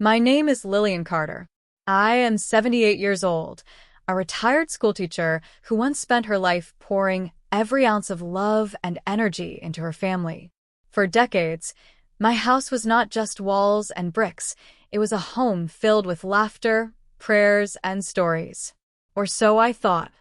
My name is Lillian Carter. I am 78 years old, a retired schoolteacher who once spent her life pouring every ounce of love and energy into her family. For decades, my house was not just walls and bricks, it was a home filled with laughter, prayers, and stories. Or so I thought.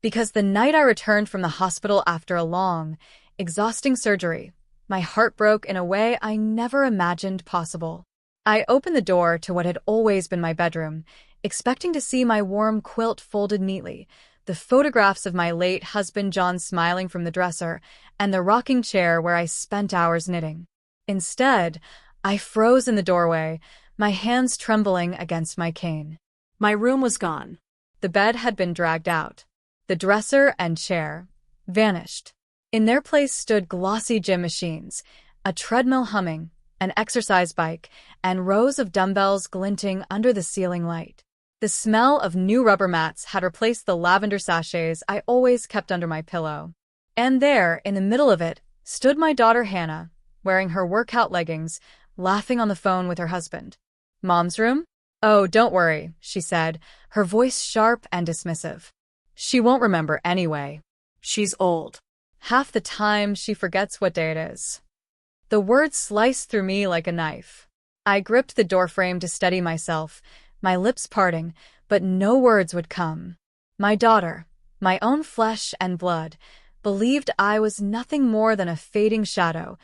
Because the night I returned from the hospital after a long, exhausting surgery, my heart broke in a way I never imagined possible. I opened the door to what had always been my bedroom, expecting to see my warm quilt folded neatly, the photographs of my late husband John smiling from the dresser, and the rocking chair where I spent hours knitting. Instead, I froze in the doorway, my hands trembling against my cane. My room was gone. The bed had been dragged out. The dresser and chair vanished. In their place stood glossy gym machines, a treadmill humming, an exercise bike, and rows of dumbbells glinting under the ceiling light. The smell of new rubber mats had replaced the lavender sachets I always kept under my pillow. And there, in the middle of it, stood my daughter Hannah, wearing her workout leggings, laughing on the phone with her husband. "Mom's room?" "Oh, don't worry," she said, her voice sharp and dismissive. "She won't remember anyway. She's old. Half the time she forgets what day it is." The words sliced through me like a knife. I gripped the doorframe to steady myself, my lips parting, but no words would come. My daughter, my own flesh and blood, believed I was nothing more than a fading shadow.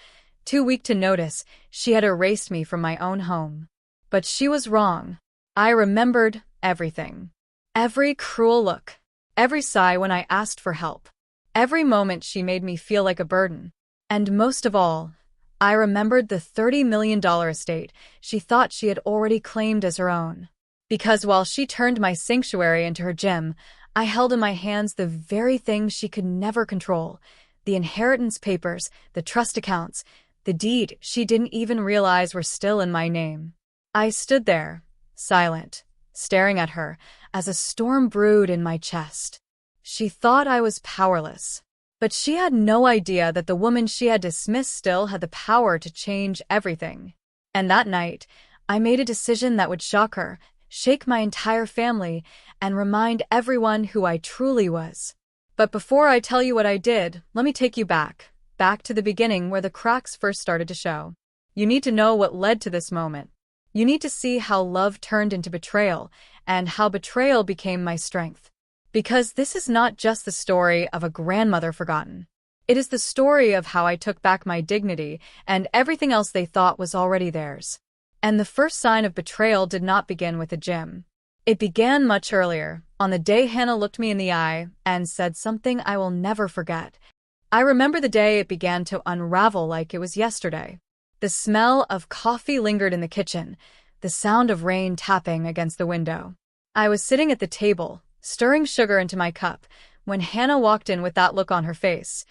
Too weak to notice, she had erased me from my own home. But she was wrong. I remembered everything. Every cruel look, every sigh when I asked for help, every moment she made me feel like a burden. And most of all, I remembered the $30 million estate she thought she had already claimed as her own. Because while she turned my sanctuary into her gym, I held in my hands the very thing she could never control: the inheritance papers, the trust accounts, the deed she didn't even realize were still in my name. I stood there, silent, staring at her, as a storm brewed in my chest. She thought I was powerless. But she had no idea that the woman she had dismissed still had the power to change everything. And that night, I made a decision that would shock her, shake my entire family, and remind everyone who I truly was. But before I tell you what I did, let me take you back to the beginning where the cracks first started to show. You need to know what led to this moment. You need to see how love turned into betrayal, and how betrayal became my strength. Because this is not just the story of a grandmother forgotten. It is the story of how I took back my dignity and everything else they thought was already theirs. And the first sign of betrayal did not begin with the gym. It began much earlier, on the day Hannah looked me in the eye and said something I will never forget. I remember the day it began to unravel like it was yesterday. The smell of coffee lingered in the kitchen, the sound of rain tapping against the window. I was sitting at the table, stirring sugar into my cup, when Hannah walked in with that look on her face,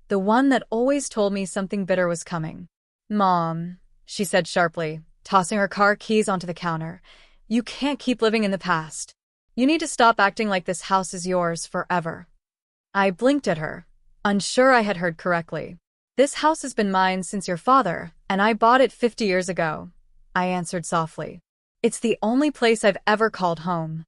the one that always told me something bitter was coming. "Mom," she said sharply, tossing her car keys onto the counter, "you can't keep living in the past. You need to stop acting like this house is yours forever." I blinked at her, unsure I had heard correctly. "This house has been mine since your father, and I bought it 50 years ago," I answered softly. "It's the only place I've ever called home."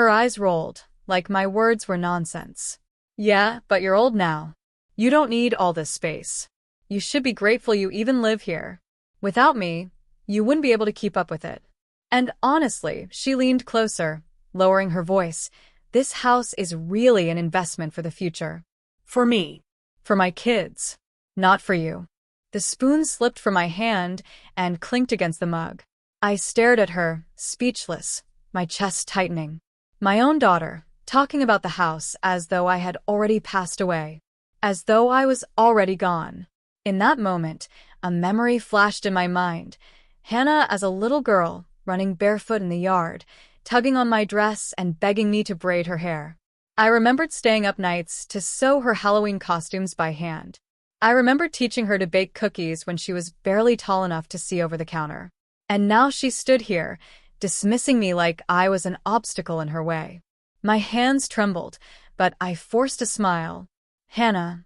Her eyes rolled, like my words were nonsense. "Yeah, but you're old now. You don't need all this space. You should be grateful you even live here. Without me, you wouldn't be able to keep up with it." And honestly, she leaned closer, lowering her voice. "This house is really an investment for the future. For me. For my kids. Not for you." The spoon slipped from my hand and clinked against the mug. I stared at her, speechless, my chest tightening. My own daughter, talking about the house as though I had already passed away. As though I was already gone. In that moment, a memory flashed in my mind. Hannah as a little girl, running barefoot in the yard, tugging on my dress and begging me to braid her hair. I remembered staying up nights to sew her Halloween costumes by hand. I remembered teaching her to bake cookies when she was barely tall enough to see over the counter. And now she stood here, dismissing me like I was an obstacle in her way. My hands trembled, but I forced a smile. "Hannah,"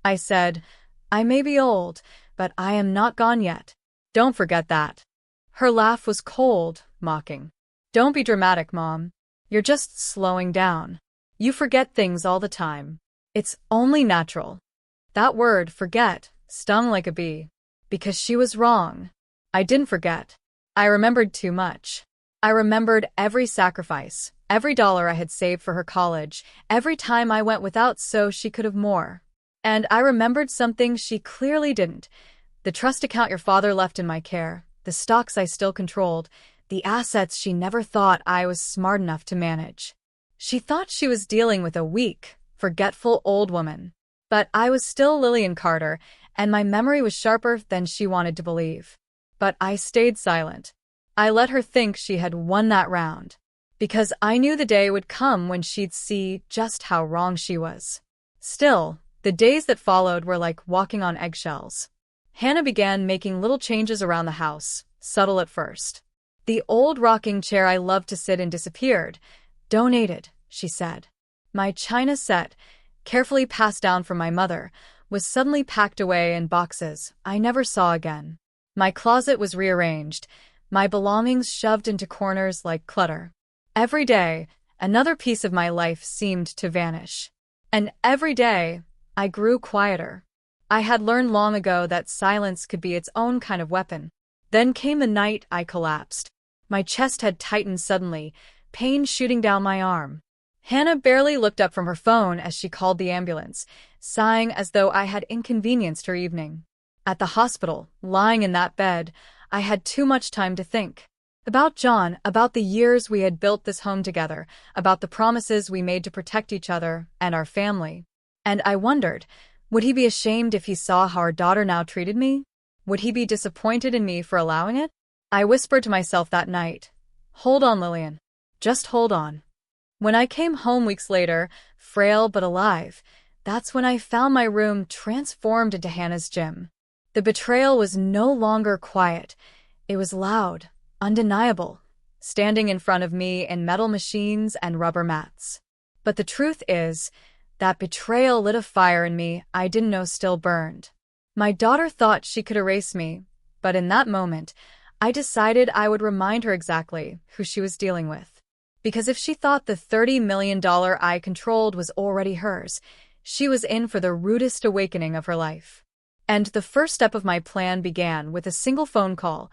I said, "I may be old, but I am not gone yet. Don't forget that." Her laugh was cold, mocking. Don't be dramatic, Mom. You're just slowing down. You forget things all the time. It's only natural. That word, forget, stung like a bee. Because she was wrong. I didn't forget. I remembered too much. I remembered every sacrifice, every dollar I had saved for her college, every time I went without so she could have more. And I remembered something she clearly didn't. The trust account your father left in my care, the stocks I still controlled, the assets she never thought I was smart enough to manage. She thought she was dealing with a weak, forgetful old woman. But I was still Lillian Carter, and my memory was sharper than she wanted to believe. But I stayed silent. I let her think she had won that round. Because I knew the day would come when she'd see just how wrong she was. Still, the days that followed were like walking on eggshells. Hannah began making little changes around the house, subtle at first. The old rocking chair I loved to sit in disappeared. Donated, she said. My china set, carefully passed down from my mother, was suddenly packed away in boxes I never saw again. My closet was rearranged, my belongings shoved into corners like clutter. Every day, another piece of my life seemed to vanish. And every day, I grew quieter. I had learned long ago that silence could be its own kind of weapon. Then came the night I collapsed. My chest had tightened suddenly, pain shooting down my arm. Hannah barely looked up from her phone as she called the ambulance, sighing as though I had inconvenienced her evening. At the hospital, lying in that bed, I had too much time to think. About John, about the years we had built this home together, about the promises we made to protect each other and our family. And I wondered, would he be ashamed if he saw how our daughter now treated me? Would he be disappointed in me for allowing it? I whispered to myself that night, "Hold on, Lillian. Just hold on." When I came home weeks later, frail but alive, that's when I found my room transformed into Hannah's gym. The betrayal was no longer quiet. It was loud, undeniable, standing in front of me in metal machines and rubber mats. But the truth is, that betrayal lit a fire in me I didn't know still burned. My daughter thought she could erase me, but in that moment, I decided I would remind her exactly who she was dealing with. Because if she thought the $30 million I controlled was already hers, she was in for the rudest awakening of her life. And the first step of my plan began with a single phone call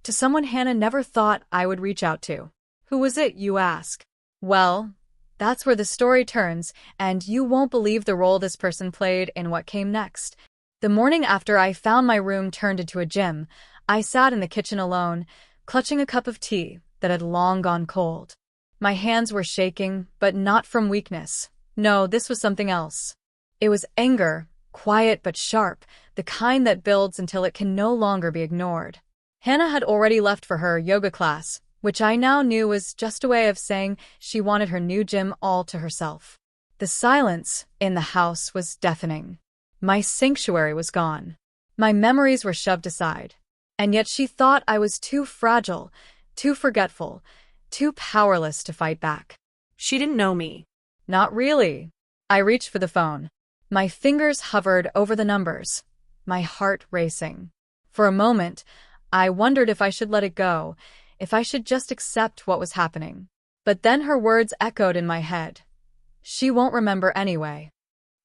to someone Hannah never thought I would reach out to. Who was it, you ask? Well, that's where the story turns, and you won't believe the role this person played in what came next. The morning after I found my room turned into a gym, I sat in the kitchen alone, clutching a cup of tea that had long gone cold. My hands were shaking, but not from weakness. No, this was something else. It was anger, quiet but sharp, the kind that builds until it can no longer be ignored. Hannah had already left for her yoga class, which I now knew was just a way of saying she wanted her new gym all to herself. The silence in the house was deafening. My sanctuary was gone. My memories were shoved aside. And yet she thought I was too fragile, too forgetful, too powerless to fight back. She didn't know me. Not really. I reached for the phone. My fingers hovered over the numbers, my heart racing. For a moment, I wondered if I should let it go, if I should just accept what was happening. But then her words echoed in my head. She won't remember anyway.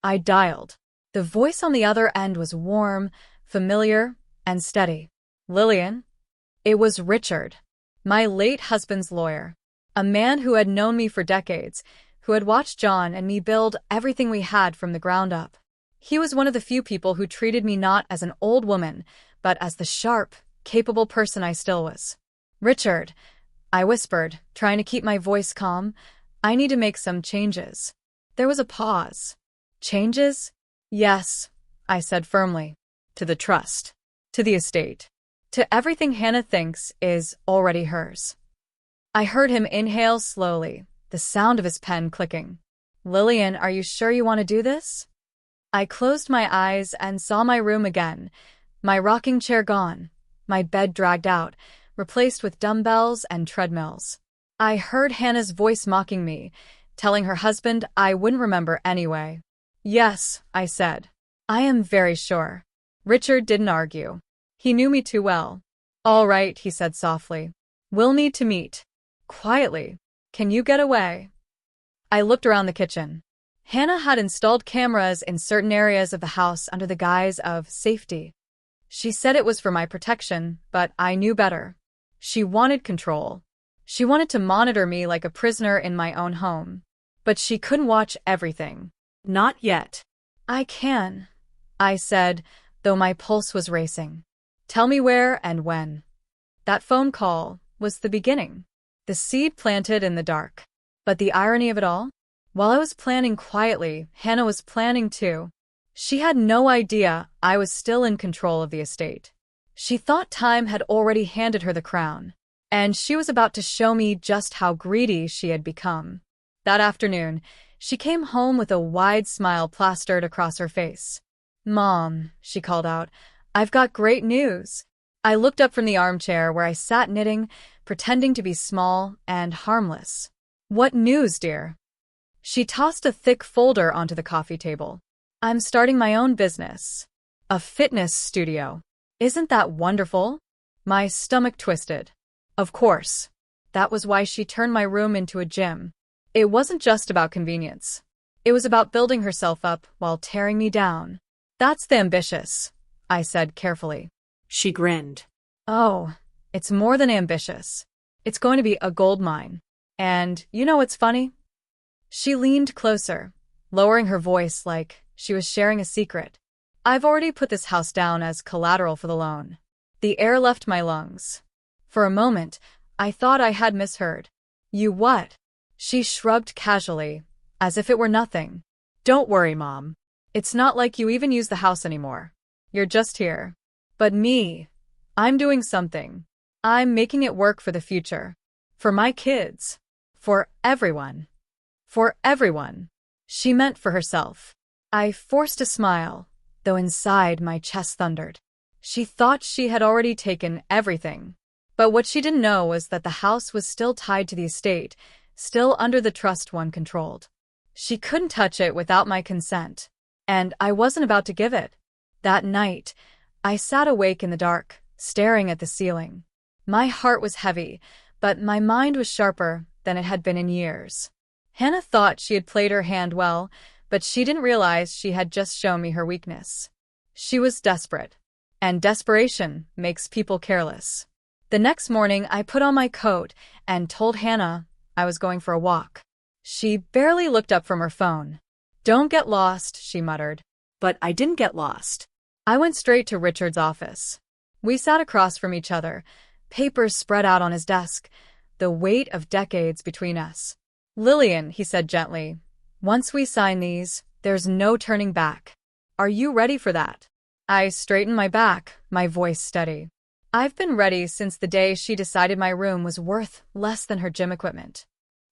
I dialed. The voice on the other end was warm, familiar, and steady. Lillian? It was Richard, my late husband's lawyer, a man who had known me for decades, who had watched John and me build everything we had from the ground up. He was one of the few people who treated me not as an old woman, but as the sharp, capable person I still was. "Richard," I whispered, trying to keep my voice calm, "I need to make some changes." There was a pause. "Changes?" "Yes," I said firmly. "To the trust. To the estate. To everything Hannah thinks is already hers." I heard him inhale slowly, the sound of his pen clicking. "Lillian, are you sure you want to do this?" I closed my eyes and saw my room again, my rocking chair gone, my bed dragged out, replaced with dumbbells and treadmills. I heard Hannah's voice mocking me, telling her husband I wouldn't remember anyway. "Yes," I said. "I am very sure." Richard didn't argue. He knew me too well. "All right," he said softly. We'll need to meet. Quietly. Can you get away? I looked around the kitchen. Hannah had installed cameras in certain areas of the house under the guise of safety. She said it was for my protection, but I knew better. She wanted control. She wanted to monitor me like a prisoner in my own home. But she couldn't watch everything. Not yet. I can, I said, though my pulse was racing. Tell me where and when. That phone call was the beginning. The seed planted in the dark. But the irony of it all? While I was planning quietly, Hannah was planning too. She had no idea I was still in control of the estate. She thought time had already handed her the crown, and she was about to show me just how greedy she had become. That afternoon, she came home with a wide smile plastered across her face. "Mom," she called out, "I've got great news." I looked up from the armchair where I sat knitting, pretending to be small and harmless. "What news, dear?" She tossed a thick folder onto the coffee table. "I'm starting my own business. A fitness studio. Isn't that wonderful?" My stomach twisted. Of course. That was why she turned my room into a gym. It wasn't just about convenience. It was about building herself up while tearing me down. "That's the ambitious," I said carefully. She grinned. "Oh, it's more than ambitious. It's going to be a gold mine. And you know what's funny?" She leaned closer, lowering her voice like she was sharing a secret. "I've already put this house down as collateral for the loan." The air left my lungs. For a moment, I thought I had misheard. "You what?" She shrugged casually, as if it were nothing. "Don't worry, Mom. It's not like you even use the house anymore. You're just here. But me, I'm doing something. I'm making it work for the future. For my kids. For everyone. For everyone." She meant for herself. I forced a smile, though inside my chest thundered. She thought she had already taken everything. But what she didn't know was that the house was still tied to the estate, still under the trust one controlled. She couldn't touch it without my consent, and I wasn't about to give it. That night, I sat awake in the dark, staring at the ceiling. My heart was heavy, but my mind was sharper than it had been in years. Hannah thought she had played her hand well, but she didn't realize she had just shown me her weakness. She was desperate, and desperation makes people careless. The next morning, I put on my coat and told Hannah I was going for a walk. She barely looked up from her phone. "Don't get lost," she muttered. But I didn't get lost. I went straight to Richard's office. We sat across from each other, papers spread out on his desk, the weight of decades between us. "Lillian," he said gently, "once we sign these, there's no turning back. Are you ready for that?" I straightened my back, my voice steady. "I've been ready since the day she decided my room was worth less than her gym equipment."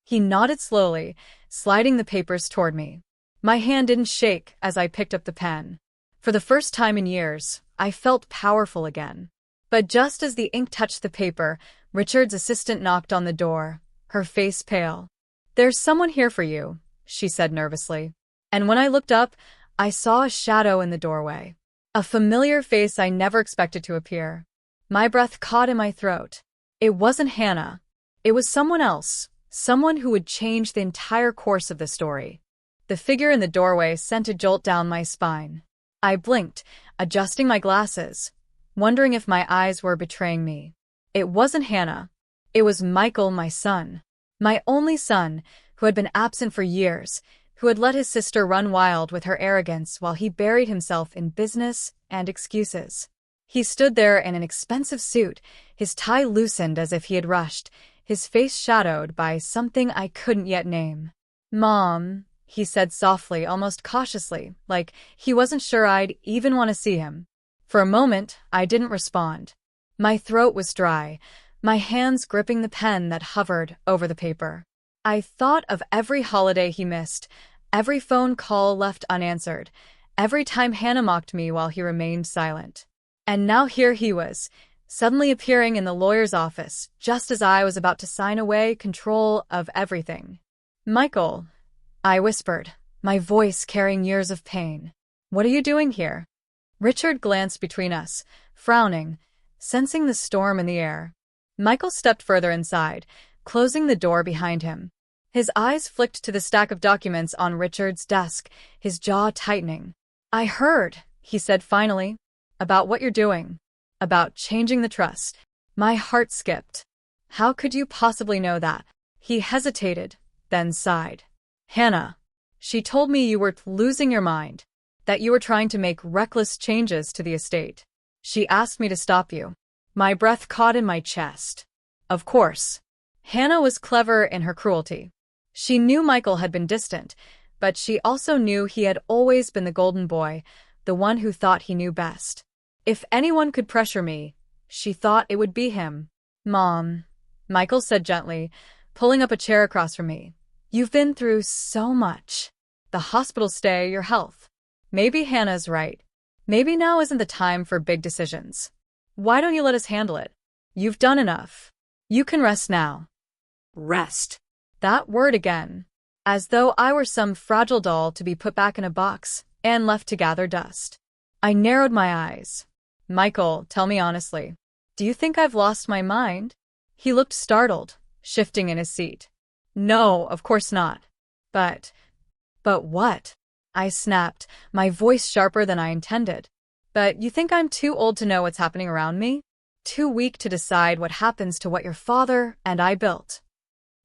He nodded slowly, sliding the papers toward me. My hand didn't shake as I picked up the pen. For the first time in years, I felt powerful again. But just as the ink touched the paper, Richard's assistant knocked on the door, her face pale. "There's someone here for you," she said nervously. And when I looked up, I saw a shadow in the doorway. A familiar face I never expected to appear. My breath caught in my throat. It wasn't Hannah. It was someone else, someone who would change the entire course of the story. The figure in the doorway sent a jolt down my spine. I blinked, adjusting my glasses, wondering if my eyes were betraying me. It wasn't Hannah. It was Michael, my son. My only son, who had been absent for years, who had let his sister run wild with her arrogance while he buried himself in business and excuses. He stood there in an expensive suit, his tie loosened as if he had rushed, his face shadowed by something I couldn't yet name. "Mom," he said softly, almost cautiously, like he wasn't sure I'd even want to see him. For a moment, I didn't respond. My throat was dry, my hands gripping the pen that hovered over the paper. I thought of every holiday he missed, every phone call left unanswered, every time Hannah mocked me while he remained silent. And now here he was, suddenly appearing in the lawyer's office, just as I was about to sign away control of everything. "Michael," I whispered, my voice carrying years of pain. "What are you doing here?" Richard glanced between us, frowning, sensing the storm in the air. Michael stepped further inside, closing the door behind him. His eyes flicked to the stack of documents on Richard's desk, his jaw tightening. "I heard," he said finally, "about what you're doing. About changing the trust." My heart skipped. "How could you possibly know that?" He hesitated, then sighed. "Hannah. She told me you were losing your mind, that you were trying to make reckless changes to the estate. She asked me to stop you." My breath caught in my chest. Of course. Hannah was clever in her cruelty. She knew Michael had been distant, but she also knew he had always been the golden boy, the one who thought he knew best. If anyone could pressure me, she thought it would be him. "Mom," Michael said gently, pulling up a chair across from me. "You've been through so much. The hospital stay, your health. Maybe Hannah's right. Maybe now isn't the time for big decisions. Why don't you let us handle it? You've done enough. You can rest now." Rest. That word again. As though I were some fragile doll to be put back in a box and left to gather dust. I narrowed my eyes. "Michael, tell me honestly. Do you think I've lost my mind?" He looked startled, shifting in his seat. "No, of course not. But what?" I snapped, my voice sharper than I intended. "But you think I'm too old to know what's happening around me? Too weak to decide what happens to what your father and I built?"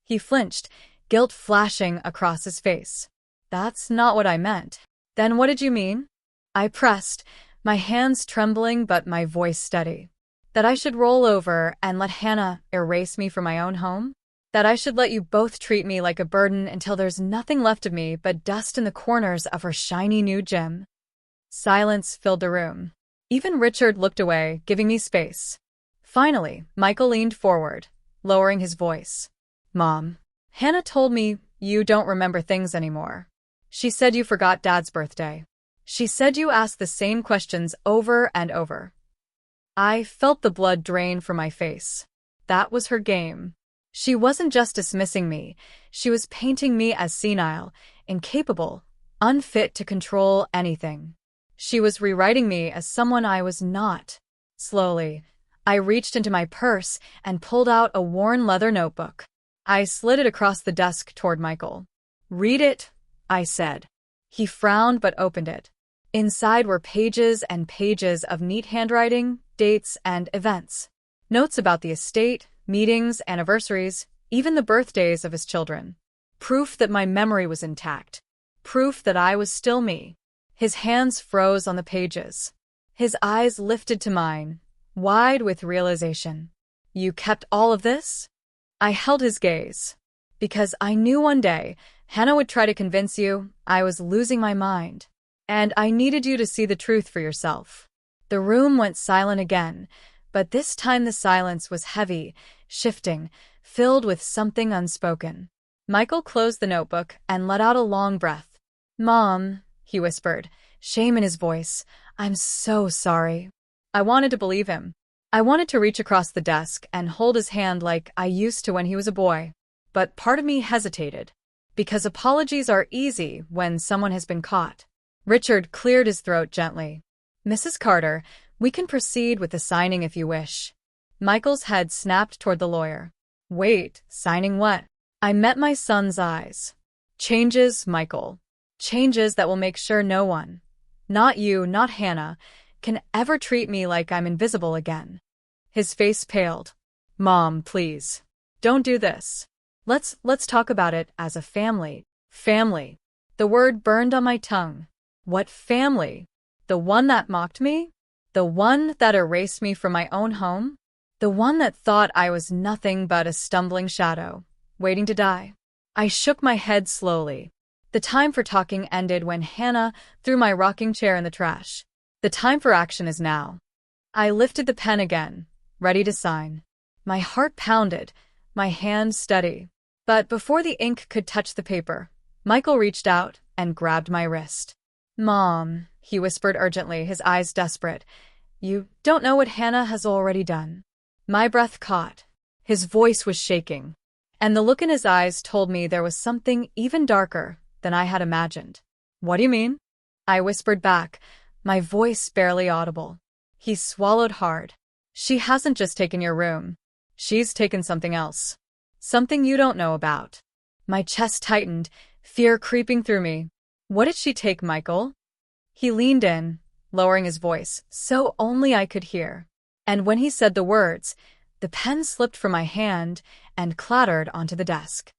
He flinched, guilt flashing across his face. "That's not what I meant." "Then what did you mean?" I pressed, my hands trembling but my voice steady. "That I should roll over and let Hannah erase me from my own home? That I should let you both treat me like a burden until there's nothing left of me but dust in the corners of her shiny new gym?" Silence filled the room. Even Richard looked away, giving me space. Finally, Michael leaned forward, lowering his voice. "Mom, Hannah told me you don't remember things anymore. She said you forgot Dad's birthday. She said you asked the same questions over and over." I felt the blood drain from my face. That was her game. She wasn't just dismissing me, she was painting me as senile, incapable, unfit to control anything. She was rewriting me as someone I was not. Slowly, I reached into my purse and pulled out a worn leather notebook. I slid it across the desk toward Michael. "Read it," I said. He frowned but opened it. Inside were pages and pages of neat handwriting, dates, and events. Notes about the estate, meetings, anniversaries, even the birthdays of his children. Proof that my memory was intact. Proof that I was still me. His hands froze on the pages. His eyes lifted to mine, wide with realization. "You kept all of this?" I held his gaze. "Because I knew one day Hannah would try to convince you I was losing my mind. And I needed you to see the truth for yourself." The room went silent again, but this time the silence was heavy, shifting, filled with something unspoken. Michael closed the notebook and let out a long breath. "Mom," he whispered, shame in his voice, "I'm so sorry." I wanted to believe him. I wanted to reach across the desk and hold his hand like I used to when he was a boy. But part of me hesitated. Because apologies are easy when someone has been caught. Richard cleared his throat gently. "Mrs. Carter, we can proceed with the signing if you wish." Michael's head snapped toward the lawyer. "Wait, signing what?" I met my son's eyes. "Changes, Michael. Changes that will make sure no one, not you, not Hannah, can ever treat me like I'm invisible again." His face paled. "Mom, please. Don't do this. Let's talk about it as a family." Family. The word burned on my tongue. What family? The one that mocked me? The one that erased me from my own home? The one that thought I was nothing but a stumbling shadow, waiting to die? I shook my head slowly. The time for talking ended when Hannah threw my rocking chair in the trash. The time for action is now. I lifted the pen again, ready to sign. My heart pounded, my hand steady. But before the ink could touch the paper, Michael reached out and grabbed my wrist. "Mom," he whispered urgently, his eyes desperate, "you don't know what Hannah has already done." My breath caught. His voice was shaking, and the look in his eyes told me there was something even darker than I had imagined. "What do you mean?" I whispered back, my voice barely audible. He swallowed hard. "She hasn't just taken your room. She's taken something else. Something you don't know about. My chest tightened, fear creeping through me. What did she take, Michael? He leaned in, lowering his voice, so only I could hear. And when he said the words, the pen slipped from my hand and clattered onto the desk.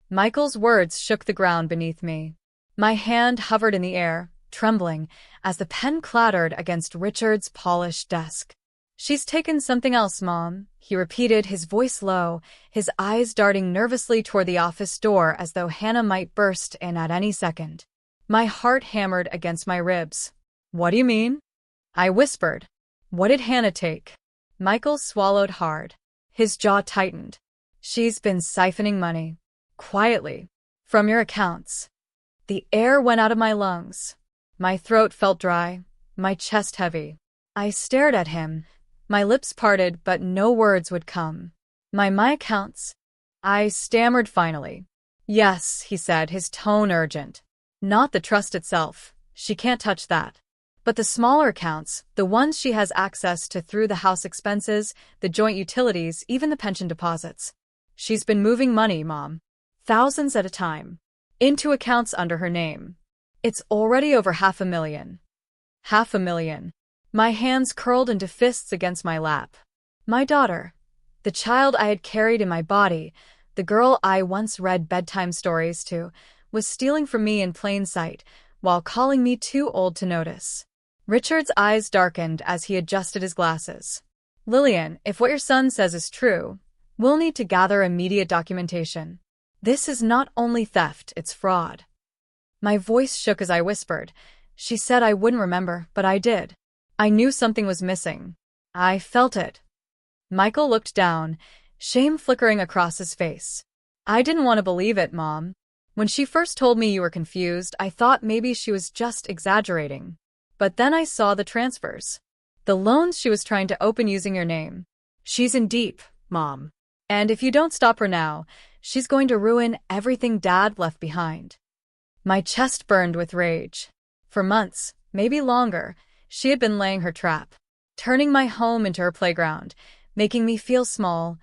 Michael's words shook the ground beneath me. My hand hovered in the air, trembling, as the pen clattered against Richard's polished desk. She's taken something else, Mom, he repeated, his voice low, his eyes darting nervously toward the office door as though Hannah might burst in at any second. My heart hammered against my ribs. What do you mean? I whispered. What did Hannah take? Michael swallowed hard. His jaw tightened. She's been siphoning money. Quietly. From your accounts. The air went out of my lungs. My throat felt dry, my chest heavy. I stared at him. My lips parted, but no words would come. My accounts? I stammered finally. Yes, he said, his tone urgent. Not the trust itself. She can't touch that. But the smaller accounts, the ones she has access to through the house expenses, the joint utilities, even the pension deposits. She's been moving money, Mom. Thousands at a time. Into accounts under her name. It's already over $500,000. $500,000. My hands curled into fists against my lap. My daughter. The child I had carried in my body, the girl I once read bedtime stories to, was stealing from me in plain sight, while calling me too old to notice. Richard's eyes darkened as he adjusted his glasses. Lillian, if what your son says is true, we'll need to gather immediate documentation. This is not only theft, it's fraud. My voice shook as I whispered. She said I wouldn't remember, but I did. I knew something was missing. I felt it. Michael looked down, shame flickering across his face. I didn't want to believe it, Mom. When she first told me you were confused, I thought maybe she was just exaggerating. But then I saw the transfers. The loans she was trying to open using your name. She's in deep, Mom. And if you don't stop her now, she's going to ruin everything Dad left behind. My chest burned with rage. For months, maybe longer, she had been laying her trap, turning my home into her playground, making me feel small,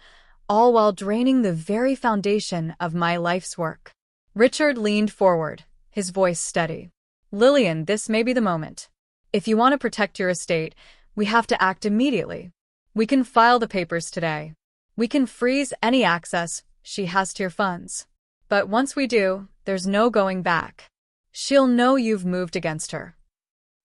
all while draining the very foundation of my life's work. Richard leaned forward, his voice steady. Lillian, this may be the moment. If you want to protect your estate, we have to act immediately. We can file the papers today. We can freeze any access she has to your funds. But once we do, there's no going back. She'll know you've moved against her.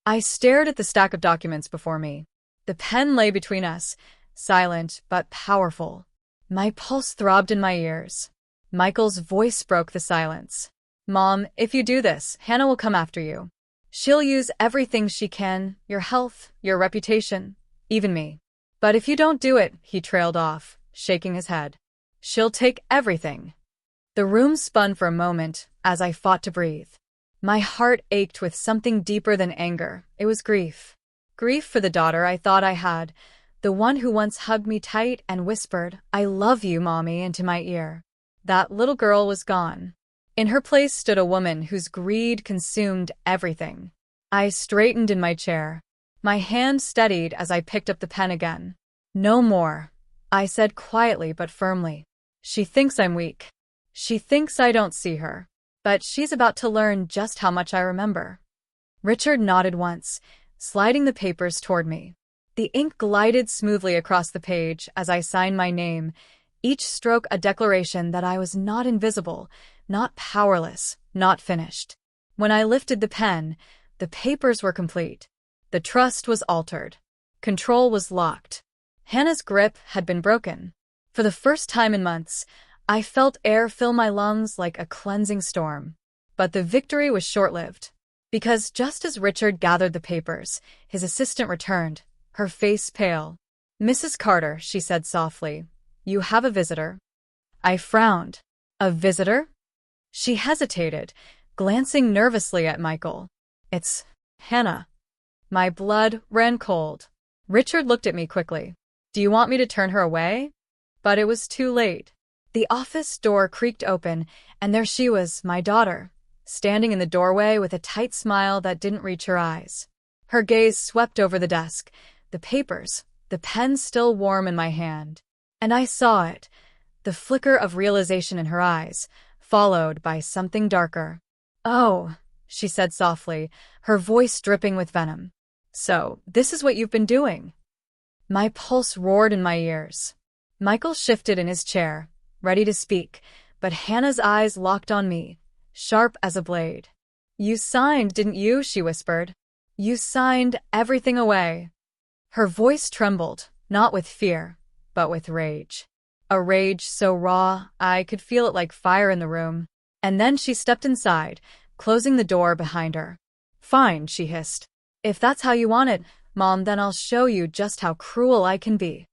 I stared at the stack of documents before me. The pen lay between us, silent but powerful. My pulse throbbed in my ears. Michael's voice broke the silence. Mom, if you do this, Hannah will come after you. She'll use everything she can, your health, your reputation, even me. But if you don't do it, he trailed off, shaking his head. She'll take everything. The room spun for a moment as I fought to breathe. My heart ached with something deeper than anger. It was grief. Grief for the daughter I thought I had, the one who once hugged me tight and whispered, "I love you, Mommy," into my ear. That little girl was gone. In her place stood a woman whose greed consumed everything. I straightened in my chair. My hand steadied as I picked up the pen again. No more, I said quietly but firmly. She thinks I'm weak. She thinks I don't see her. But she's about to learn just how much I remember. Richard nodded once, sliding the papers toward me. The ink glided smoothly across the page as I signed my name, each stroke a declaration that I was not invisible, not powerless, not finished. When I lifted the pen, the papers were complete. The trust was altered. Control was locked. Hannah's grip had been broken. For the first time in months, I felt air fill my lungs like a cleansing storm. But the victory was short-lived. Because just as Richard gathered the papers, his assistant returned, her face pale. "Mrs. Carter," she said softly, "you have a visitor." I frowned. A visitor? She hesitated, glancing nervously at Michael. "It's Hannah." My blood ran cold. Richard looked at me quickly. "Do you want me to turn her away?" But it was too late. The office door creaked open, and there she was, my daughter, standing in the doorway with a tight smile that didn't reach her eyes. Her gaze swept over the desk, the papers, the pen still warm in my hand. And I saw it, the flicker of realization in her eyes, followed by something darker. "Oh," she said softly, her voice dripping with venom. "So, this is what you've been doing?" My pulse roared in my ears. Michael shifted in his chair, ready to speak, but Hannah's eyes locked on me, sharp as a blade. "You signed, didn't you?" she whispered. "You signed everything away." Her voice trembled, not with fear, but with rage. A rage so raw, I could feel it like fire in the room. And then she stepped inside, closing the door behind her. "Fine," she hissed. "If that's how you want it, Mom, then I'll show you just how cruel I can be."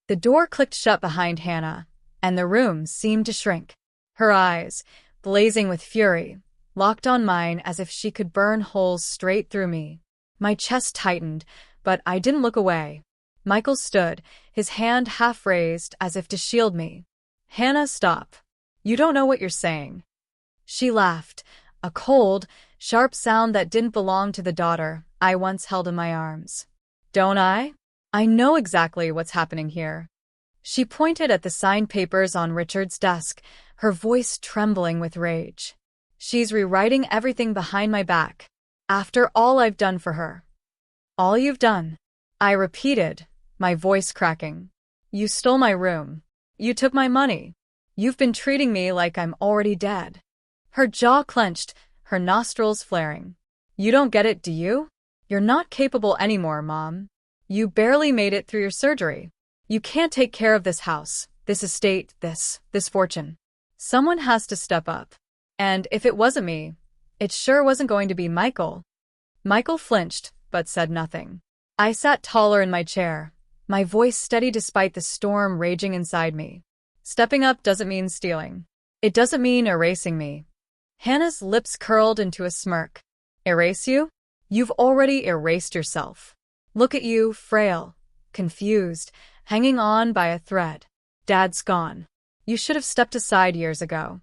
The door clicked shut behind Hannah, and the room seemed to shrink. Her eyes, blazing with fury, locked on mine as if she could burn holes straight through me. My chest tightened, but I didn't look away. Michael stood, his hand half raised as if to shield me. "Hannah, stop. You don't know what you're saying." She laughed, a cold, sharp sound that didn't belong to the daughter I once held in my arms. "Don't I? I know exactly what's happening here." She pointed at the signed papers on Richard's desk, her voice trembling with rage. "She's rewriting everything behind my back. After all I've done for her." "All you've done?" I repeated, my voice cracking. "You stole my room. You took my money. You've been treating me like I'm already dead." Her jaw clenched, her nostrils flaring. "You don't get it, do you? You're not capable anymore, Mom. You barely made it through your surgery. You can't take care of this house, this estate, this fortune. Someone has to step up. And if it wasn't me, it sure wasn't going to be Michael." Michael flinched, but said nothing. I sat taller in my chair, my voice steady despite the storm raging inside me. "Stepping up doesn't mean stealing. It doesn't mean erasing me." Hannah's lips curled into a smirk. "Erase you? You've already erased yourself. Look at you, frail, confused, hanging on by a thread. Dad's gone. You should have stepped aside years ago."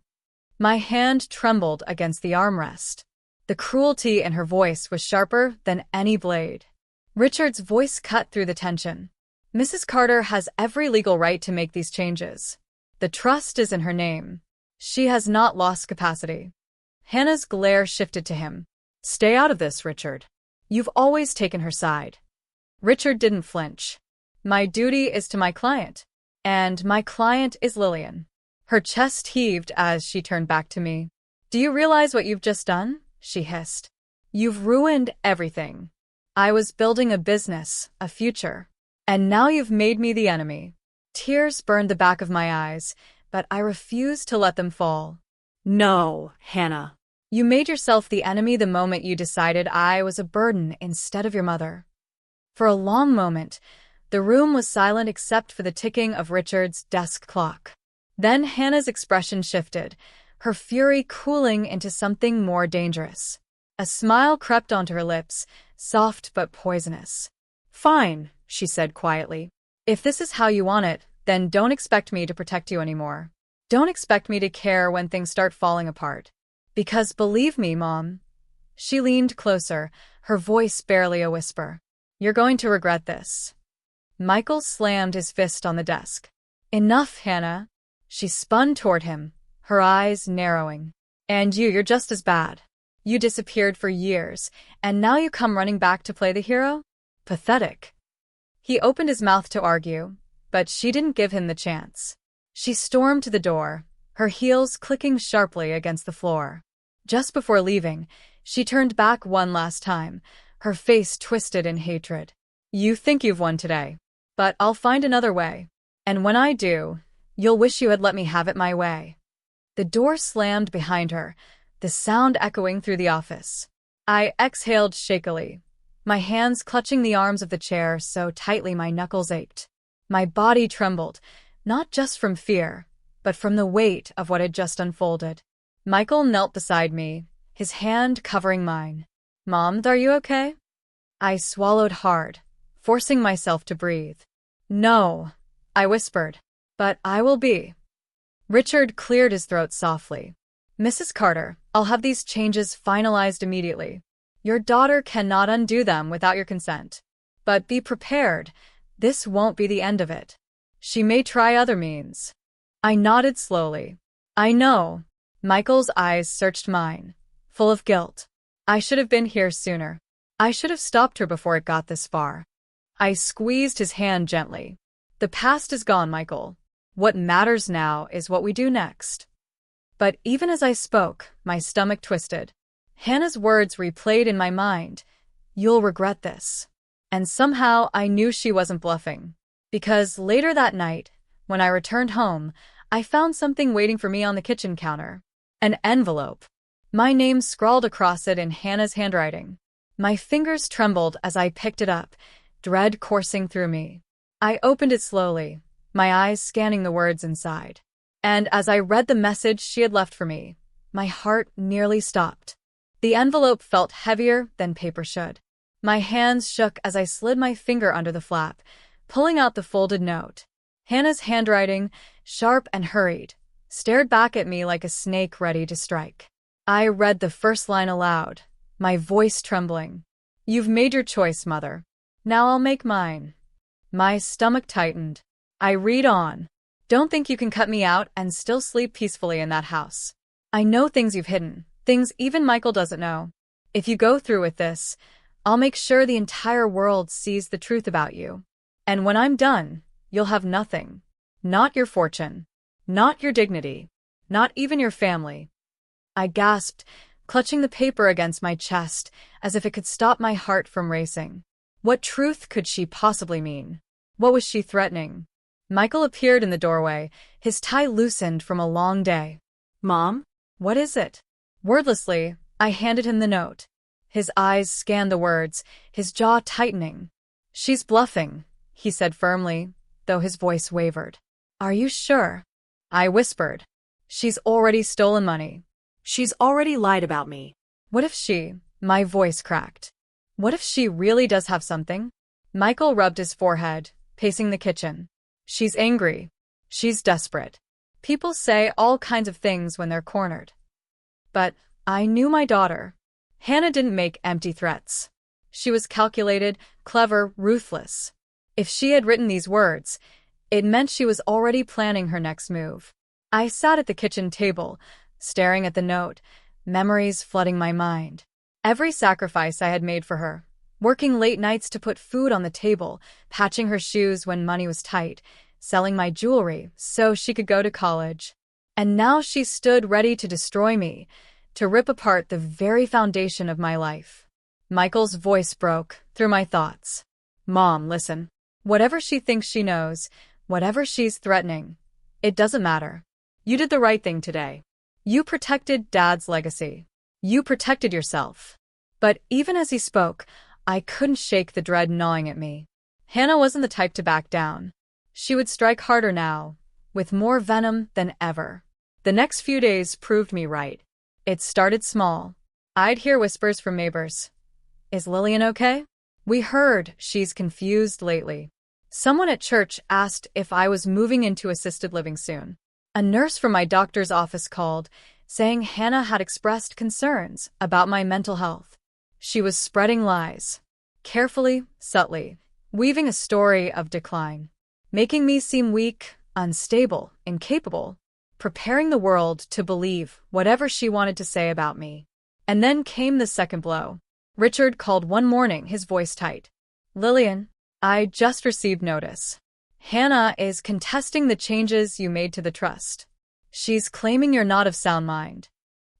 My hand trembled against the armrest. The cruelty in her voice was sharper than any blade. Richard's voice cut through the tension. "Mrs. Carter has every legal right to make these changes. The trust is in her name. She has not lost capacity." Hannah's glare shifted to him. "Stay out of this, Richard. You've always taken her side." Richard didn't flinch. "My duty is to my client. And my client is Lillian." Her chest heaved as she turned back to me. "Do you realize what you've just done?" she hissed. "You've ruined everything. I was building a business, a future. And now you've made me the enemy." Tears burned the back of my eyes, but I refused to let them fall. "No, Hannah." "You made yourself the enemy the moment you decided I was a burden instead of your mother." For a long moment, the room was silent except for the ticking of Richard's desk clock. Then Hannah's expression shifted, her fury cooling into something more dangerous. A smile crept onto her lips, soft but poisonous. "Fine," she said quietly. "If this is how you want it, then don't expect me to protect you anymore. Don't expect me to care when things start falling apart. Because believe me, Mom." She leaned closer, her voice barely a whisper. "You're going to regret this." Michael slammed his fist on the desk. "Enough, Hannah." She spun toward him, her eyes narrowing. "And you're just as bad. You disappeared for years, and now you come running back to play the hero? Pathetic." He opened his mouth to argue, but she didn't give him the chance. She stormed to the door, her heels clicking sharply against the floor. Just before leaving, she turned back one last time, her face twisted in hatred. "You think you've won today, but I'll find another way. And when I do, you'll wish you had let me have it my way." The door slammed behind her, the sound echoing through the office. I exhaled shakily, my hands clutching the arms of the chair so tightly my knuckles ached. My body trembled, not just from fear, but from the weight of what had just unfolded. Michael knelt beside me, his hand covering mine. "Mom, are you okay?" I swallowed hard, forcing myself to breathe. "No," I whispered, "but I will be." Richard cleared his throat softly. "Mrs. Carter, I'll have these changes finalized immediately. Your daughter cannot undo them without your consent. But be prepared, this won't be the end of it." She may try other means. I nodded slowly. I know. Michael's eyes searched mine, full of guilt. I should have been here sooner. I should have stopped her before it got this far. I squeezed his hand gently. The past is gone, Michael. What matters now is what we do next. But even as I spoke, my stomach twisted. Hannah's words replayed in my mind. You'll regret this. And somehow I knew she wasn't bluffing. Because later that night, when I returned home, I found something waiting for me on the kitchen counter. An envelope. My name scrawled across it in Hannah's handwriting. My fingers trembled as I picked it up, dread coursing through me. I opened it slowly, my eyes scanning the words inside. And as I read the message she had left for me, my heart nearly stopped. The envelope felt heavier than paper should. My hands shook as I slid my finger under the flap, pulling out the folded note. Hannah's handwriting, sharp and hurried, stared back at me like a snake ready to strike. I read the first line aloud, my voice trembling. You've made your choice, Mother. Now I'll make mine. My stomach tightened. I read on. Don't think you can cut me out and still sleep peacefully in that house. I know things you've hidden, things even Michael doesn't know. If you go through with this, I'll make sure the entire world sees the truth about you. And when I'm done, you'll have nothing. Not your fortune. Not your dignity. Not even your family. I gasped, clutching the paper against my chest, as if it could stop my heart from racing. What truth could she possibly mean? What was she threatening? Michael appeared in the doorway, his tie loosened from a long day. Mom? What is it? Wordlessly, I handed him the note. His eyes scanned the words, his jaw tightening. She's bluffing, he said firmly, though his voice wavered. Are you sure? I whispered. She's already stolen money. She's already lied about me. What if she... My voice cracked. What if she really does have something? Michael rubbed his forehead, pacing the kitchen. She's angry. She's desperate. People say all kinds of things when they're cornered. But I knew my daughter. Hannah didn't make empty threats. She was calculated, clever, ruthless. If she had written these words, it meant she was already planning her next move. I sat at the kitchen table, staring at the note, memories flooding my mind. Every sacrifice I had made for her, working late nights to put food on the table, patching her shoes when money was tight, selling my jewelry so she could go to college. And now she stood ready to destroy me, to rip apart the very foundation of my life. Michael's voice broke through my thoughts. Mom, listen. Whatever she thinks she knows, whatever she's threatening, it doesn't matter. You did the right thing today. You protected Dad's legacy. You protected yourself. But even as he spoke, I couldn't shake the dread gnawing at me. Hannah wasn't the type to back down. She would strike harder now, with more venom than ever. The next few days proved me right. It started small. I'd hear whispers from neighbors. Is Lillian okay? We heard she's confused lately. Someone at church asked if I was moving into assisted living soon. A nurse from my doctor's office called, saying Hannah had expressed concerns about my mental health. She was spreading lies, carefully, subtly, weaving a story of decline, making me seem weak, unstable, incapable, preparing the world to believe whatever she wanted to say about me. And then came the second blow. Richard called one morning, his voice tight. Lillian, I just received notice. Hannah is contesting the changes you made to the trust. She's claiming you're not of sound mind.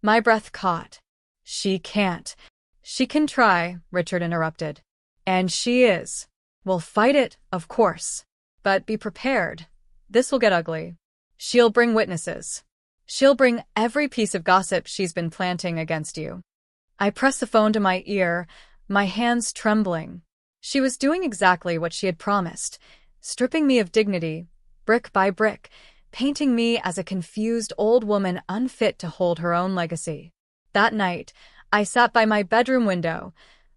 My breath caught. She can't. She can try, Richard interrupted. And she is. We'll fight it, of course. But be prepared. This will get ugly. She'll bring witnesses. She'll bring every piece of gossip she's been planting against you. I pressed the phone to my ear, my hands trembling. She was doing exactly what she had promised, stripping me of dignity, brick by brick, painting me as a confused old woman unfit to hold her own legacy. That night, I sat by my bedroom window,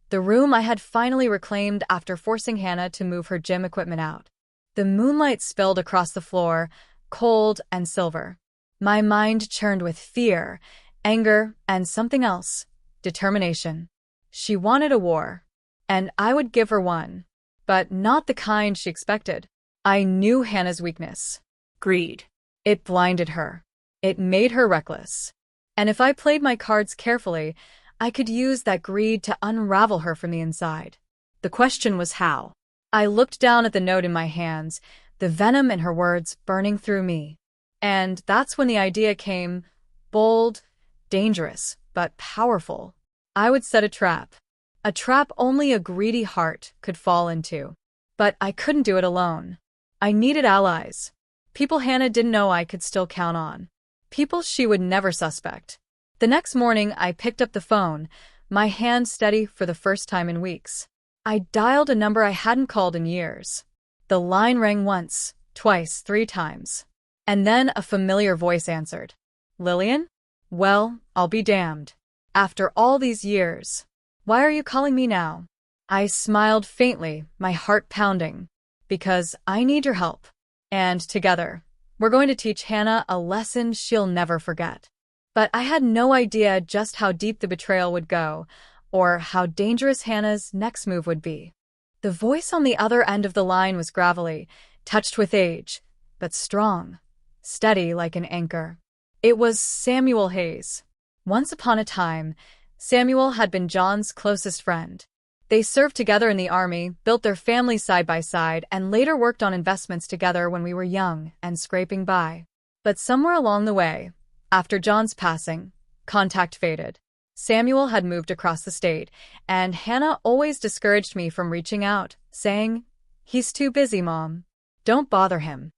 the room I had finally reclaimed after forcing Hannah to move her gym equipment out. The moonlight spilled across the floor, cold and silver. My mind churned with fear, anger, and something else, determination. She wanted a war, and I would give her one, but not the kind she expected. I knew Hannah's weakness. Greed. It blinded her. It made her reckless. And if I played my cards carefully, I could use that greed to unravel her from the inside. The question was how. I looked down at the note in my hands, the venom in her words burning through me. And that's when the idea came, bold, dangerous, but powerful. I would set a trap. A trap only a greedy heart could fall into. But I couldn't do it alone. I needed allies. People Hannah didn't know I could still count on. People she would never suspect. The next morning, I picked up the phone, my hand steady for the first time in weeks. I dialed a number I hadn't called in years. The line rang once, twice, 3 times. And then a familiar voice answered. Lillian? Well, I'll be damned. After all these years. Why are you calling me now? I smiled faintly, my heart pounding. Because I need your help. And together, we're going to teach Hannah a lesson she'll never forget. But I had no idea just how deep the betrayal would go, or how dangerous Hannah's next move would be. The voice on the other end of the line was gravelly, touched with age, but strong, steady like an anchor. It was Samuel Hayes. Once upon a time, Samuel had been John's closest friend. They served together in the army, built their families side by side, and later worked on investments together when we were young and scraping by. But somewhere along the way, after John's passing, contact faded. Samuel had moved across the state, and Hannah always discouraged me from reaching out, saying, "He's too busy, Mom. Don't bother him."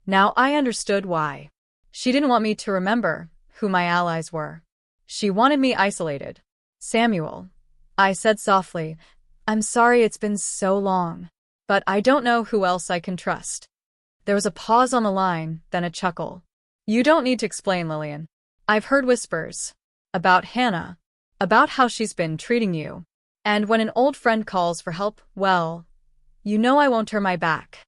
Now I understood why. She didn't want me to remember who my allies were. She wanted me isolated. "Samuel," I said softly, "I'm sorry it's been so long, but I don't know who else I can trust." There was a pause on the line, then a chuckle. "You don't need to explain, Lillian. I've heard whispers. About Hannah. About how she's been treating you. And when an old friend calls for help, well, you know I won't turn my back."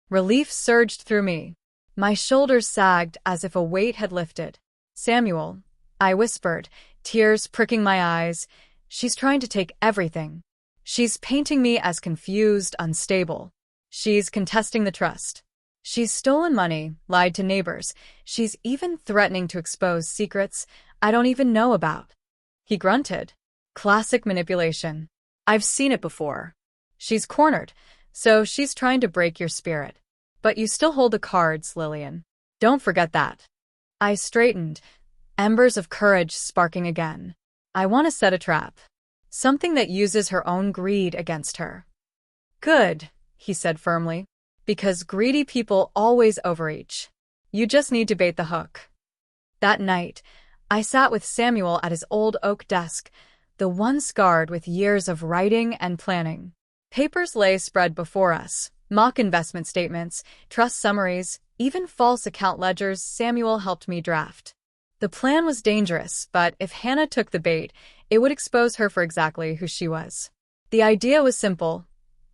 Relief surged through me. My shoulders sagged as if a weight had lifted. "Samuel," I whispered, tears pricking my eyes, "she's trying to take everything. She's painting me as confused, unstable. She's contesting the trust. She's stolen money, lied to neighbors. She's even threatening to expose secrets I don't even know about." He grunted. "Classic manipulation. I've seen it before. She's cornered, so she's trying to break your spirit. But you still hold the cards, Lillian. Don't forget that." I straightened, embers of courage sparking again. "I want to set a trap. Something that uses her own greed against her." "Good," he said firmly. "Because greedy people always overreach. You just need to bait the hook." That night, I sat with Samuel at his old oak desk, the one scarred with years of writing and planning. Papers lay spread before us, mock investment statements, trust summaries, even false account ledgers Samuel helped me draft. The plan was dangerous, but if Hannah took the bait, it would expose her for exactly who she was. The idea was simple.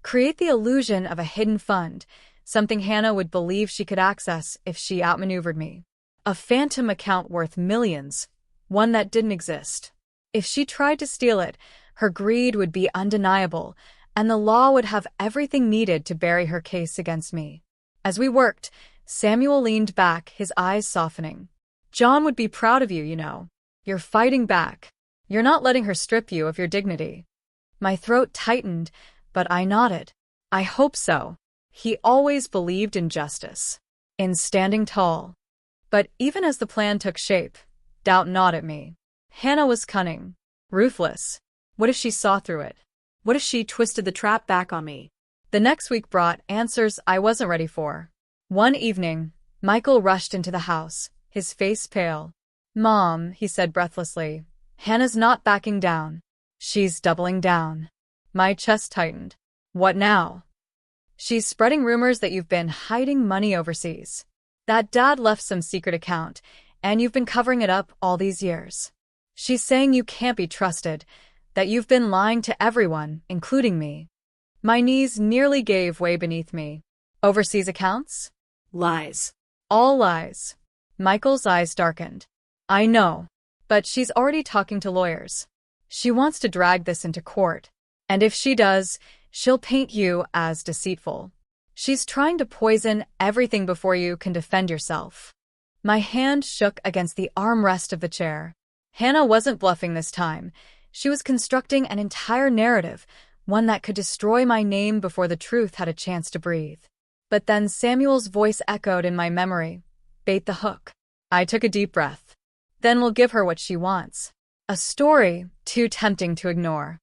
Create the illusion of a hidden fund, something Hannah would believe she could access if she outmaneuvered me. A phantom account worth millions, one that didn't exist. If she tried to steal it, her greed would be undeniable, and the law would have everything needed to bury her case against me. As we worked, Samuel leaned back, his eyes softening. "John would be proud of you, you know. You're fighting back. You're not letting her strip you of your dignity." My throat tightened, but I nodded. "I hope so." He always believed in justice, in standing tall. But even as the plan took shape, doubt gnawed at me. Hannah was cunning, ruthless. What if she saw through it? What if she twisted the trap back on me? The next week brought answers I wasn't ready for. One evening, Michael rushed into the house, his face pale. "Mom," he said breathlessly, "Hannah's not backing down. She's doubling down." My chest tightened. "What now?" "She's spreading rumors that you've been hiding money overseas. That Dad left some secret account, and you've been covering it up all these years. She's saying you can't be trusted, that you've been lying to everyone, including me." My knees nearly gave way beneath me. "Overseas accounts?" Lies. "All lies." Michael's eyes darkened. "I know. But she's already talking to lawyers. She wants to drag this into court. And if she does, she'll paint you as deceitful. She's trying to poison everything before you can defend yourself. My hand shook against the armrest of the chair. Hannah wasn't bluffing this time. She was constructing an entire narrative, one that could destroy my name before the truth had a chance to breathe. But then Samuel's voice echoed in my memory. Bait the hook. I took a deep breath. Then we'll give her what she wants. A story too tempting to ignore.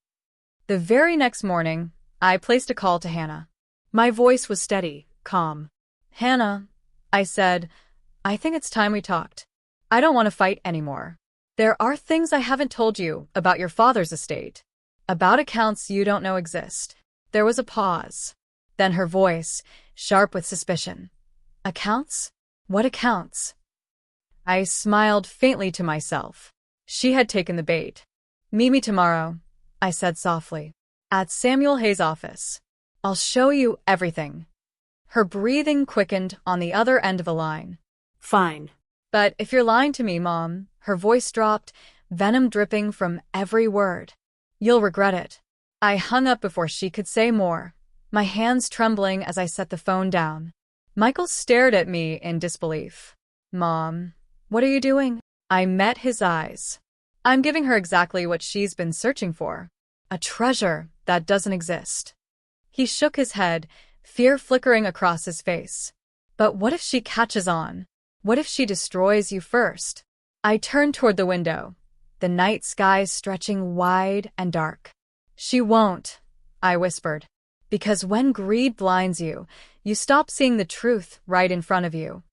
The very next morning, I placed a call to Hannah. My voice was steady, calm. Hannah, I said, I think it's time we talked. I don't want to fight anymore. There are things I haven't told you about your father's estate. About accounts you don't know exist. There was a pause. Then her voice, sharp with suspicion. Accounts? What accounts? I smiled faintly to myself. She had taken the bait. Meet me tomorrow, I said softly. At Samuel Hayes' office. I'll show you everything. Her breathing quickened on the other end of the line. Fine. But if you're lying to me, Mom, her voice dropped, venom dripping from every word. You'll regret it. I hung up before she could say more, my hands trembling as I set the phone down. Michael stared at me in disbelief. Mom, what are you doing? I met his eyes. I'm giving her exactly what she's been searching for. A treasure that doesn't exist. He shook his head, fear flickering across his face. But what if she catches on? What if she destroys you first? I turned toward the window, the night sky stretching wide and dark. She won't, I whispered. Because when greed blinds you, you stop seeing the truth right in front of you.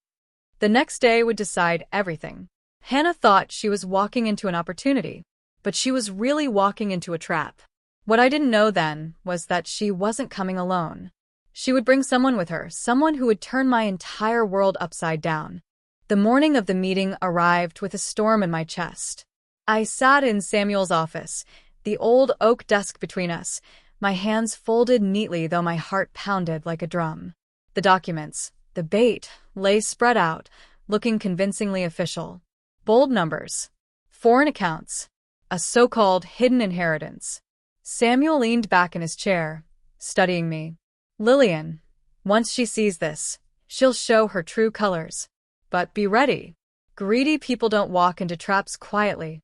The next day would decide everything. Hannah thought she was walking into an opportunity, but she was really walking into a trap. What I didn't know then was that she wasn't coming alone. She would bring someone with her, someone who would turn my entire world upside down. The morning of the meeting arrived with a storm in my chest. I sat in Samuel's office, the old oak desk between us, my hands folded neatly though my heart pounded like a drum. The documents, the bait, lay spread out, looking convincingly official. Bold numbers, foreign accounts, a so-called hidden inheritance. Samuel leaned back in his chair, studying me. Lillian, once she sees this, she'll show her true colors. But be ready. Greedy people don't walk into traps quietly.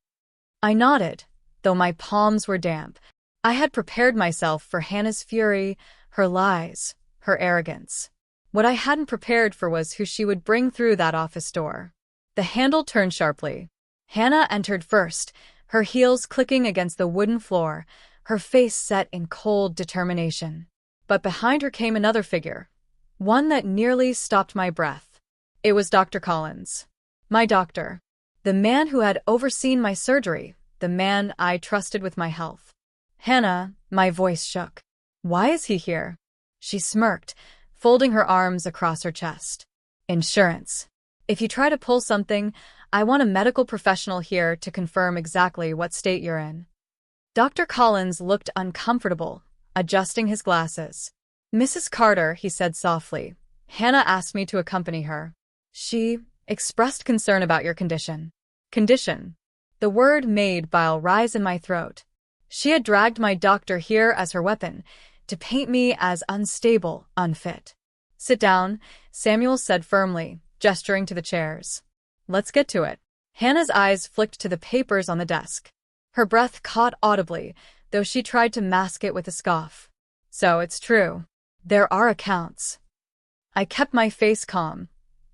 I nodded, though my palms were damp. I had prepared myself for Hannah's fury, her lies, her arrogance. What I hadn't prepared for was who she would bring through that office door. The handle turned sharply. Hannah entered first, her heels clicking against the wooden floor, her face set in cold determination. But behind her came another figure, one that nearly stopped my breath. It was Dr. Collins. My doctor. The man who had overseen my surgery, the man I trusted with my health. Hannah, my voice shook. Why is he here? She smirked, folding her arms across her chest. Insurance. If you try to pull something, I want a medical professional here to confirm exactly what state you're in. Dr. Collins looked uncomfortable, adjusting his glasses. Mrs. Carter, he said softly. Hannah asked me to accompany her. She expressed concern about your condition. Condition. The word made bile rise in my throat. She had dragged my doctor here as her weapon, to paint me as unstable, unfit. Sit down, Samuel said firmly, gesturing to the chairs. Let's get to it. Hannah's eyes flicked to the papers on the desk. Her breath caught audibly, though she tried to mask it with a scoff. So it's true. There are accounts. I kept my face calm,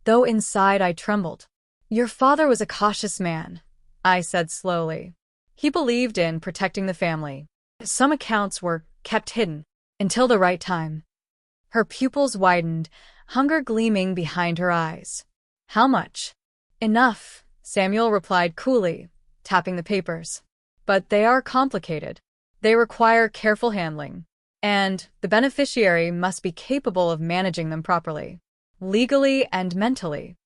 though inside I trembled. Your father was a cautious man, I said slowly. He believed in protecting the family. Some accounts were kept hidden until the right time. Her pupils widened, hunger gleaming behind her eyes. How much? Enough, Samuel replied coolly, tapping the papers. But they are complicated. They require careful handling. And the beneficiary must be capable of managing them properly, legally and mentally.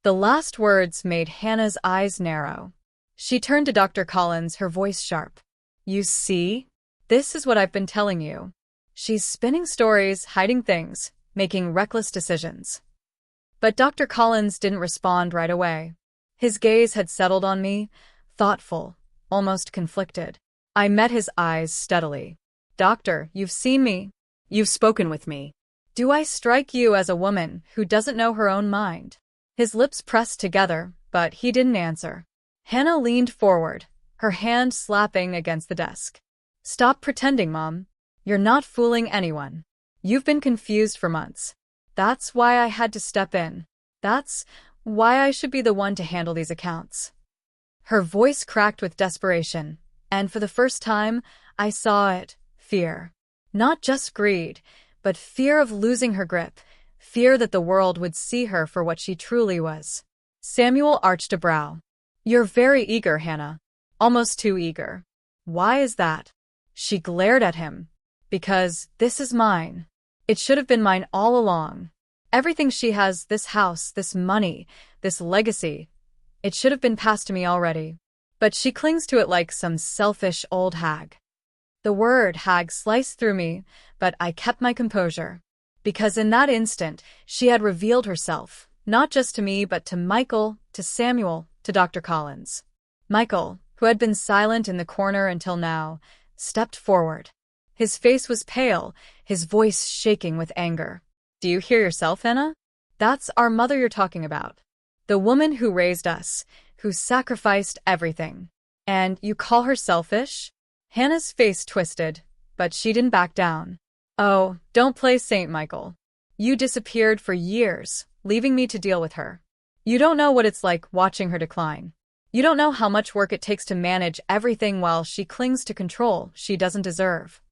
The last words made Hannah's eyes narrow. She turned to Dr. Collins, her voice sharp. You see? This is what I've been telling you. She's spinning stories, hiding things, making reckless decisions. But Dr. Collins didn't respond right away. His gaze had settled on me, thoughtful, almost conflicted. I met his eyes steadily. Doctor, you've seen me. You've spoken with me. Do I strike you as a woman who doesn't know her own mind? His lips pressed together, but he didn't answer. Hannah leaned forward, her hand slapping against the desk. Stop pretending, Mom. You're not fooling anyone. You've been confused for months. That's why I had to step in. That's why I should be the one to handle these accounts. Her voice cracked with desperation, and for the first time, I saw it, fear. Not just greed, but fear of losing her grip, fear that the world would see her for what she truly was. Samuel arched a brow. You're very eager, Hannah. Almost too eager. Why is that? She glared at him. Because this is mine. It should have been mine all along. Everything she has, this house, this money, this legacy, it should have been passed to me already. But she clings to it like some selfish old hag. The word hag sliced through me, but I kept my composure. Because in that instant, she had revealed herself, not just to me but to Michael, to Samuel, to Dr. Collins. Michael, who had been silent in the corner until now, stepped forward. His face was pale, his voice shaking with anger. Do you hear yourself, Hannah? That's our mother you're talking about. The woman who raised us, who sacrificed everything. And you call her selfish? Hannah's face twisted, but she didn't back down. Oh, don't play Saint Michael. You disappeared for years, leaving me to deal with her. You don't know what it's like watching her decline. You don't know how much work it takes to manage everything while she clings to control she doesn't deserve.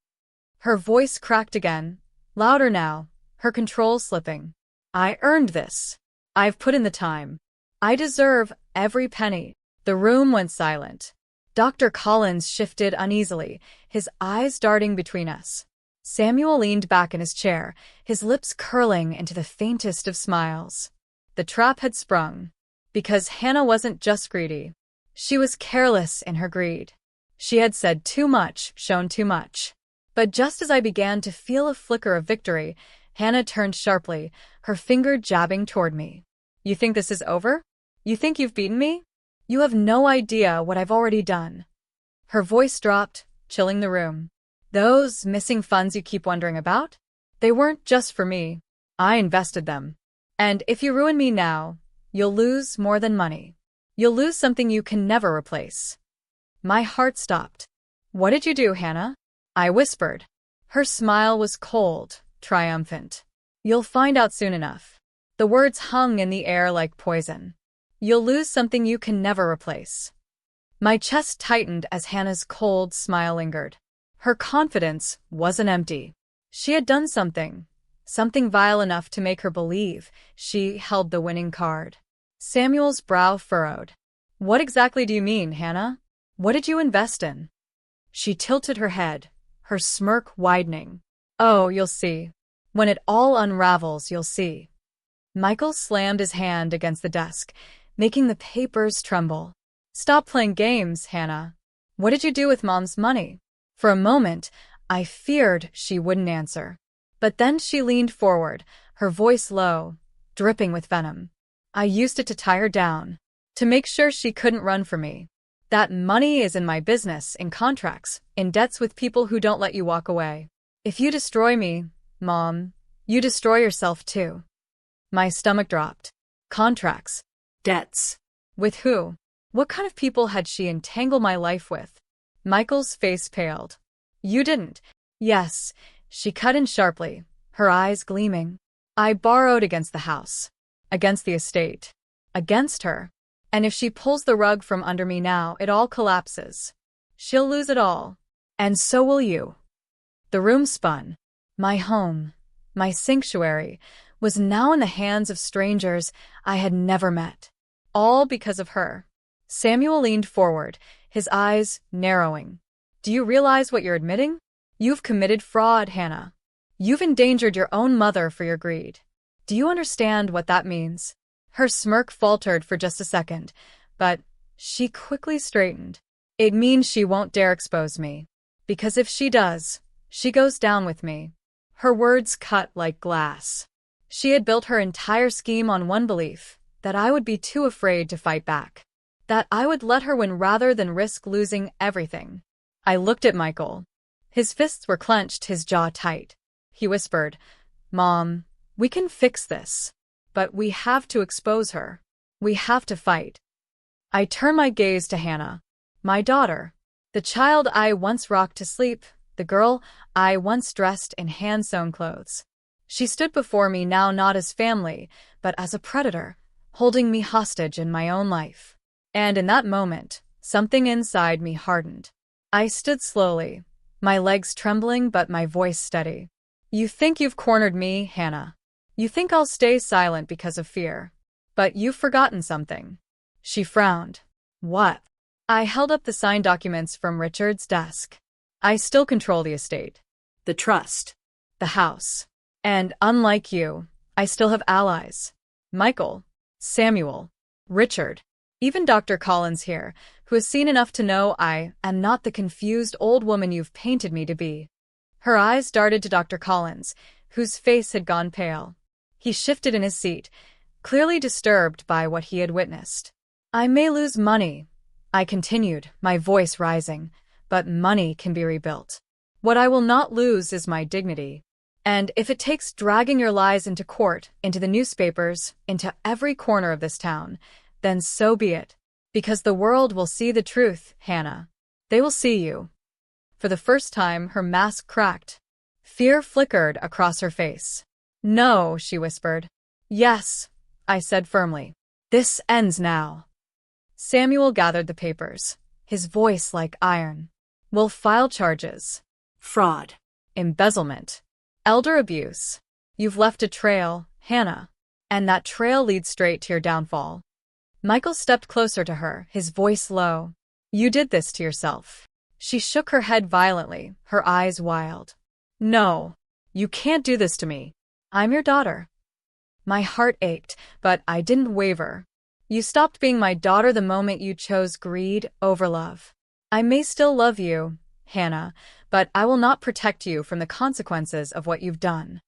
Her voice cracked again, louder now, her control slipping. I earned this. I've put in the time. I deserve every penny. The room went silent. Dr. Collins shifted uneasily, his eyes darting between us. Samuel leaned back in his chair, his lips curling into the faintest of smiles. The trap had sprung. Because Hannah wasn't just greedy. She was careless in her greed. She had said too much, shown too much. But just as I began to feel a flicker of victory, Hannah turned sharply, her finger jabbing toward me. You think this is over? You think you've beaten me? You have no idea what I've already done. Her voice dropped, chilling the room. Those missing funds you keep wondering about? They weren't just for me. I invested them. And if you ruin me now, you'll lose more than money. You'll lose something you can never replace. My heart stopped. What did you do, Hannah? I whispered. Her smile was cold, triumphant. You'll find out soon enough. The words hung in the air like poison. You'll lose something you can never replace. My chest tightened as Hannah's cold smile lingered. Her confidence wasn't empty. She had done something vile enough to make her believe she held the winning card. Samuel's brow furrowed. What exactly do you mean, Hannah? What did you invest in? She tilted her head, her smirk widening. Oh, you'll see. When it all unravels, you'll see. Michael slammed his hand against the desk, making the papers tremble. Stop playing games, Hannah. What did you do with Mom's money? For a moment, I feared she wouldn't answer. But then she leaned forward, her voice low, dripping with venom. I used it to tie her down, to make sure she couldn't run from me. That money is in my business, in contracts, in debts with people who don't let you walk away. If you destroy me, Mom, you destroy yourself too. My stomach dropped. Contracts. Debts. With who? What kind of people had she entangled my life with? Michael's face paled. You didn't. Yes, she cut in sharply, her eyes gleaming. I borrowed against the house. Against the estate. Against her. And if she pulls the rug from under me now, it all collapses. She'll lose it all. And so will you. The room spun. My home, my sanctuary, was now in the hands of strangers I had never met. All because of her. Samuel leaned forward, his eyes narrowing. Do you realize what you're admitting? You've committed fraud, Hannah. You've endangered your own mother for your greed. Do you understand what that means? Her smirk faltered for just a second, but she quickly straightened. It means she won't dare expose me. Because if she does, she goes down with me. Her words cut like glass. She had built her entire scheme on one belief, that I would be too afraid to fight back. That I would let her win rather than risk losing everything. I looked at Michael. His fists were clenched, his jaw tight. He whispered, Mom, we can fix this. But we have to expose her. We have to fight. I turn my gaze to Hannah, my daughter, the child I once rocked to sleep, the girl I once dressed in hand-sewn clothes. She stood before me now not as family, but as a predator, holding me hostage in my own life. And in that moment, something inside me hardened. I stood slowly, my legs trembling but my voice steady. You think you've cornered me, Hannah. You think I'll stay silent because of fear. But you've forgotten something. She frowned. What? I held up the signed documents from Richard's desk. I still control the estate. The trust. The house. And unlike you, I still have allies. Michael, Samuel, Richard, even Dr. Collins here, who has seen enough to know I am not the confused old woman you've painted me to be. Her eyes darted to Dr. Collins, whose face had gone pale. He shifted in his seat, clearly disturbed by what he had witnessed. I may lose money, I continued, my voice rising, but money can be rebuilt. What I will not lose is my dignity. And if it takes dragging your lies into court, into the newspapers, into every corner of this town, then so be it. Because the world will see the truth, Hannah. They will see you. For the first time, her mask cracked. Fear flickered across her face. No, she whispered. Yes, I said firmly. This ends now. Samuel gathered the papers, his voice like iron. We'll file charges. Fraud. Embezzlement. Elder abuse. You've left a trail, Hannah. And that trail leads straight to your downfall. Michael stepped closer to her, his voice low. You did this to yourself. She shook her head violently, her eyes wild. No, you can't do this to me. I'm your daughter. My heart ached, but I didn't waver. You stopped being my daughter the moment you chose greed over love. I may still love you, Hannah, but I will not protect you from the consequences of what you've done.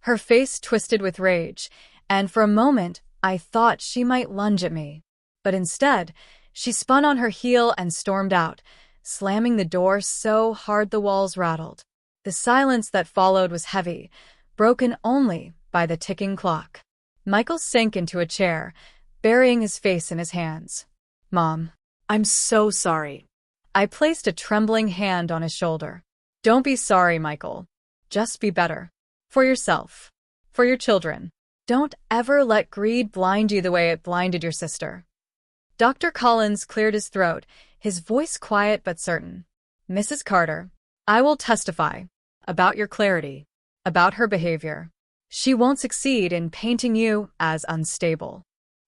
Her face twisted with rage, and for a moment I thought she might lunge at me. But instead, she spun on her heel and stormed out, slamming the door so hard the walls rattled. The silence that followed was heavy, broken only by the ticking clock. Michael sank into a chair, burying his face in his hands. Mom, I'm so sorry. I placed a trembling hand on his shoulder. Don't be sorry, Michael. Just be better. For yourself. For your children. Don't ever let greed blind you the way it blinded your sister. Dr. Collins cleared his throat, his voice quiet but certain. Mrs. Carter, I will testify. About your clarity. About her behavior. She won't succeed in painting you as unstable.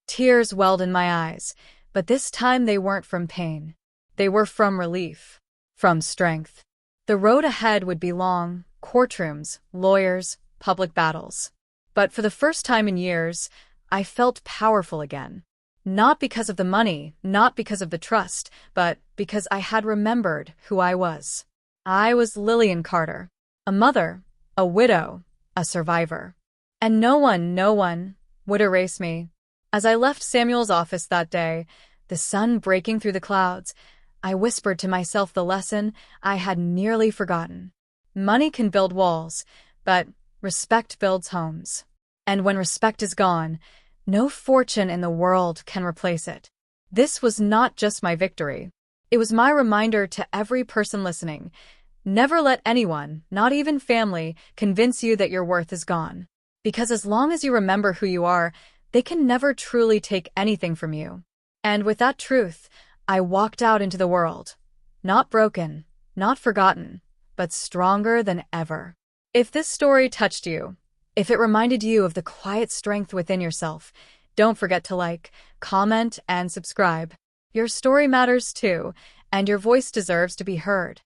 Tears welled in my eyes, but this time they weren't from pain. They were from relief. From strength. The road ahead would be long, courtrooms, lawyers, public battles. But for the first time in years, I felt powerful again. Not because of the money, not because of the trust, but because I had remembered who I was. I was Lillian Carter, a mother, a widow, a survivor. And no one would erase me. As I left Samuel's office that day, the sun breaking through the clouds, I whispered to myself the lesson I had nearly forgotten. Money can build walls, but respect builds homes. And when respect is gone, no fortune in the world can replace it. This was not just my victory. It was my reminder to every person listening. Never let anyone, not even family, convince you that your worth is gone. Because as long as you remember who you are, they can never truly take anything from you. And with that truth, I walked out into the world. Not broken, not forgotten, but stronger than ever. If this story touched you, if it reminded you of the quiet strength within yourself, don't forget to like, comment, and subscribe. Your story matters too, and your voice deserves to be heard.